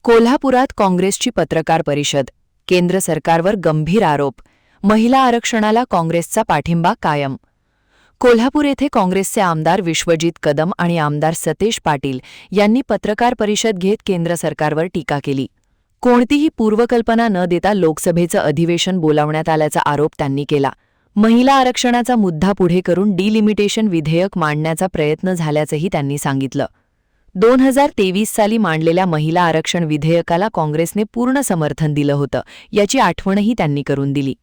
कोल्हापुरात काँग्रेसची पत्रकार परिषद. केंद्र सरकारवर गंभीर आरोप. महिला आरक्षणाला काँग्रेसचा पाठिंबा कायम. कोल्हापूर येथे काँग्रेसचे आमदार विश्वजित कदम आणि आमदार सतेज पाटील यांनी पत्रकार परिषद घेत केंद्र सरकारवर टीका केली. कोणतीही पूर्वकल्पना न देता लोकसभेचं अधिवेशन बोलावण्यात आल्याचा आरोप त्यांनी केला. महिला आरक्षणाचा मुद्दा पुढे करून डिलिमिटेशन विधेयक मांडण्याचा प्रयत्न झाल्याचंही त्यांनी सांगितलं. 2023 साली मांडलेल्या महिला आरक्षण विधेयकाला काँग्रेसने पूर्ण समर्थन दिलं होतं, याची आठवणही त्यांनी करून दिली.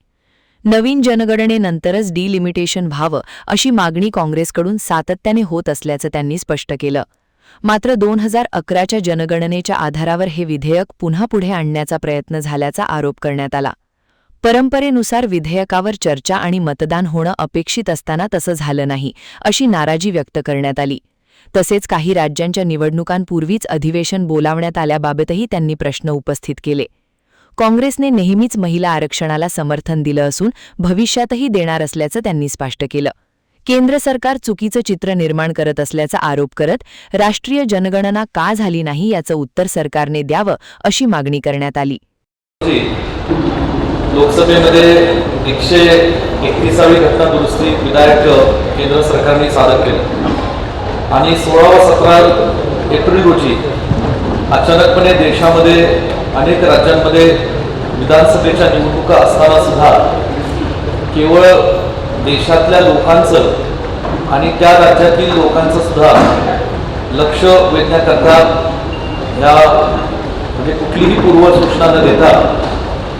नवीन जनगणनेनंतरच डिलिमिटेशन व्हावं अशी मागणी काँग्रेसकडून सातत्याने होत असल्याचं त्यांनी स्पष्ट केलं. मात्र 2011च्या जनगणनेच्या आधारावर हे विधेयक पुन्हा पुढे आणण्याचा प्रयत्न झाल्याचा आरोप करण्यात आला. परंपरेनुसार विधेयकावर चर्चा आणि मतदान होणं अपेक्षित असताना तसं झालं नाही, अशी नाराजी व्यक्त करण्यात आली. तसेच काही राज्यांच्या निवडणुकांपूर्वीच अधिवेशन बोलावण्यात आल्याबाबतही त्यांनी प्रश्न उपस्थित केले. काँग्रेसने नेहमीच महिला आरक्षणाला समर्थन दिलं असून भविष्यातही देणार असल्याचं त्यांनी स्पष्ट केलं. केंद्र सरकार चुकीचं चित्र निर्माण करत असल्याचा आरोप करत राष्ट्रीय जनगणना का झाली नाही याचं उत्तर सरकारने द्यावं अशी मागणी करण्यात आली. लोकसभेमध्ये 131वी घटना दुरुस्ती विधेयक केंद्र सरकारने सादर केलं आणि 16 व 17 एप्रिल रोजी अचानकपणे देशामध्ये अनेक राज्यांमध्ये विधानसभेच्या निवडणुका असताना सुद्धा केवळ देशातल्या लोकांचं आणि त्या राज्यातील लोकांचं सुद्धा लक्ष वेधण्याकरता या म्हणजे कुठलीही पूर्वसूचना न देता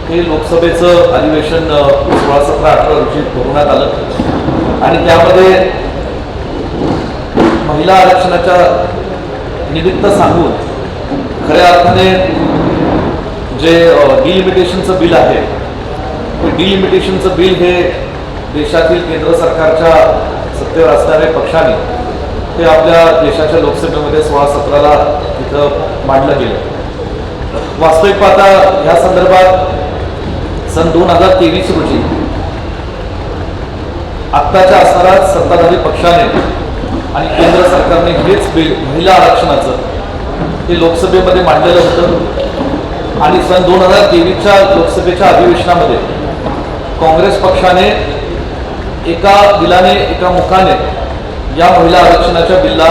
हे लोकसभेचं अधिवेशन 16, 17, 18 रोजी भरवण्यात आलं आणि त्यामध्ये महिला आरक्षणाच्या निमित्त सांगून खऱ्या अर्थाने जे डिलिमिटेशनचं बिल आहे ते डिलिमिटेशनचं बिल हे देशातील केंद्र सरकारच्या सत्तेवर असणाऱ्या पक्षाने ते आपल्या देशाच्या लोकसभेमध्ये 16, 17ला तिथं मांडलं गेलं. वास्तविक पाहता या संदर्भात सन 2023 रोजी आत्ताच्या असणाऱ्या सत्ताधारी पक्षाने आणि केंद्र सरकारने हेच बिल महिला आरक्षणाचं हे लोकसभेमध्ये मांडलेलं होतं आणि सन 2023च्या लोकसभेच्या अधिवेशनामध्ये काँग्रेस पक्षाने एका बिलाने एका मुखाने या महिला आरक्षणाच्या बिलला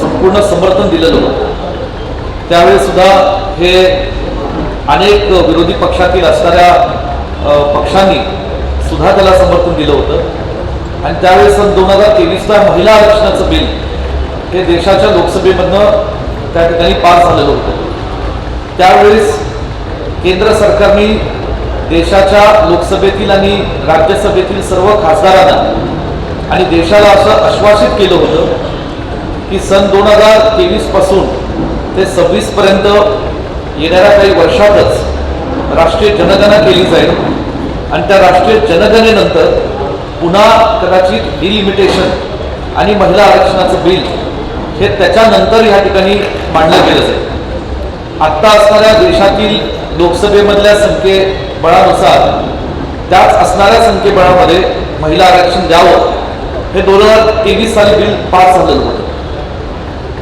संपूर्ण समर्थन दिलेलं होतं. त्यावेळी सुद्धा हे अनेक विरोधी पक्षातील असणाऱ्या पक्षांनी सुद्धा त्याला समर्थन दिलं होतं आणि त्यावेळी सन 2023ला महिला आरक्षणाचं बिल हे देशाच्या लोकसभेमधनं त्या ठिकाणी पास झालेलं होतं. त्यावेळेस केंद्र सरकारने देशाच्या लोकसभेतील आणि राज्यसभेतील सर्व खासदारांना आणि देशाला असं आश्वासित केलं होतं की सन 2023 पासून ते 26 पर्यंत येणाऱ्या काही वर्षातच राष्ट्रीय जनगणना केली जाईल आणि त्या राष्ट्रीय जनगणनेनंतर पुन्हा कदाचित डिलिमिटेशन आणि महिला आरक्षणाचं बिल हे त्याच्यानंतर या ठिकाणी मांडलं गेलं जाईल. आत्ता असणाऱ्या देशातील लोकसभेमधल्या संख्येबळानुसार त्याच असणाऱ्या संख्येबळामध्ये महिला आरक्षण द्यावं हे 2023 साली बिल पास झालेलं होतं.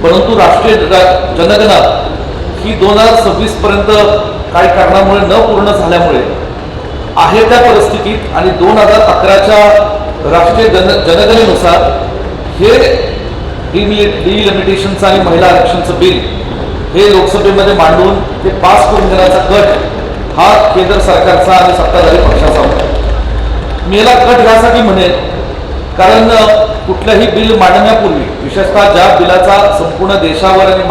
परंतु राष्ट्रीय जनगणना ही 2026 पर्यंत काही कारणामुळे न पूर्ण झाल्यामुळे आहे त्या परिस्थितीत आणि 2011च्या राष्ट्रीय जनगणनेनुसार हे डिलिमिटेशनचं आणि महिला आरक्षणचं बिल हे लोकसभेमध्ये मांडून ते पास करून देण्याचा कट हा केंद्र सरकारचा आणि सत्ताधारी पक्षाचा होता. मी याला कट यासाठी म्हणेन कारण कुठलंही बिल मांडण्यापूर्वी विशेषतः ज्या बिलाचा संपूर्ण देशावर आणि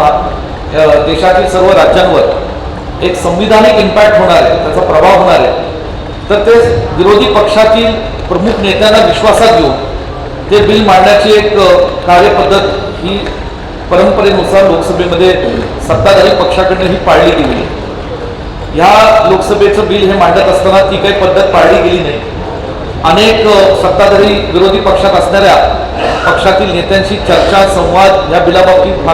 देशातील सर्व राज्यांवर एक संविधानिक इम्पॅक्ट होणार आहे, त्याचा प्रभाव होणार आहे, तर ते विरोधी पक्षातील प्रमुख नेत्यांना विश्वासात घेऊन ते बिल मांडण्याची एक कार्यपद्धत ही परंपरेनुसार लोकसभेमध्ये सत्ताधारी पक्षाकडनं ही पाळली गेली. ह्या लोकसभेचं बिल हे मांडत असताना ती काही पद्धत पाळली गेली नाही. अनेक सत्ताधारी विरोधी पक्षात असणाऱ्या पक्षातील नेत्यांशी चर्चा संवाद या बिलाबाबतीत